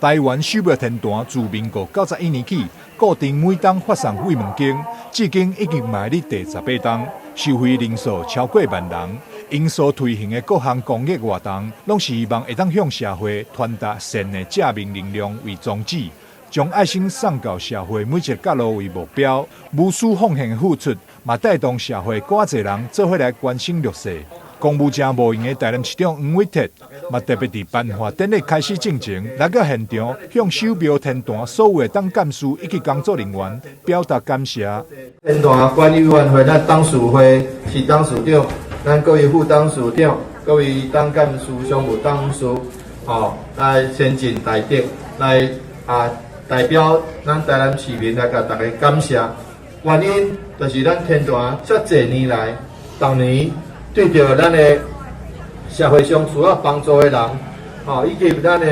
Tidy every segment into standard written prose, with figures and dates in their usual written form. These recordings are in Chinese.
台湾首要天坛自民国91年起，固定每档发送慰问金，至今已经迈入第18档，受惠人数超过万人。因所推行的各项公益活动，拢是希望会当向社会传达善的正面能量为宗旨，将爱心送到社会每一个角落为目标，无私奉献的付出，嘛带动社会更侪人做伙来关心弱势。公务正无用的台南市长黄伟哲，嘛特别伫颁发典礼开始进前，来到现场向守标天坛所有的党干事以及工作人员表达感谢。天坛管理委员会咱董事会是董事长，咱各位副董事长、各位党干事、常务董事，来先进台德来代表咱台南市民来甲大家感谢。原因就是咱天坛遮侪年来，逐年对着咱的社会上需要帮助的人，以及咱的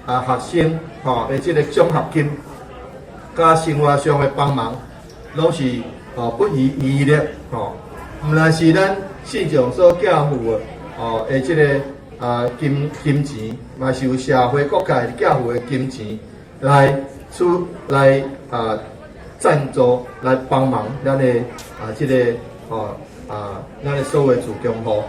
学生，的这个奖学金，甲生活上的帮忙，拢是不遗余力，毋但是咱市长所寄付的，的这个金钱，嘛是由社会各界寄付的金钱来赞助来帮忙咱的这个咱的所有自强户。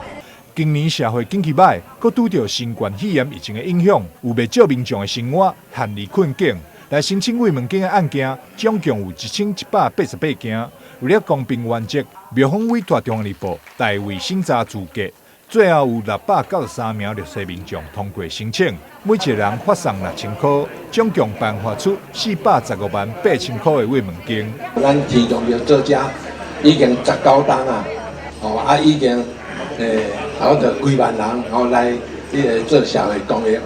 今年社会经济歹，佮拄着新冠肺炎疫情的影响，有不少民众的生活陷入困境。来申请慰问金的案件，总共有1188件。为了公平原则，庙方委托中央日报代为审查资格，最后有693名弱势民众通过申请，每一个人发送6000块，总共颁发出4158000块的慰问金。咱提供着做遮已经19档啊，已经好着几万人来做社会公益，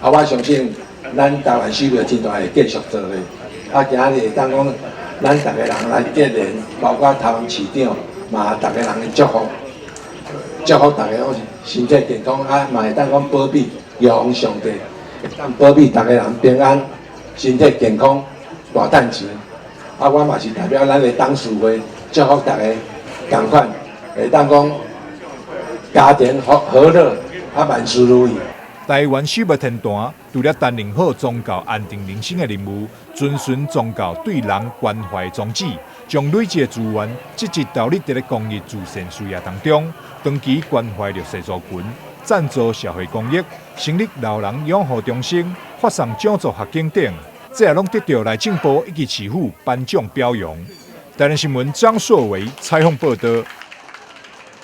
我相信咱台湾首要天坛会继续做咧。今日会当讲，咱逐个人来结连，包括台湾市长嘛，逐个人的祝福逐个身体健康，嘛会当讲保庇药王上帝，当保庇逐个人平安、身体健康、大赚钱。我嘛是代表咱的董事会，祝福大家同款，会当讲家庭和乐，万事如意。台湾首要天坛除了担任好宗教安定人心的任务，遵循宗教对人关怀宗旨，将累积的资源积极投入在公益慈善事业当中，长期关怀弱势族群，赞助社会公益，成立老人养护中心，发送奖助学经等，这也拢得到内政部以及市府颁奖表扬。台南新闻张硕维采访报道。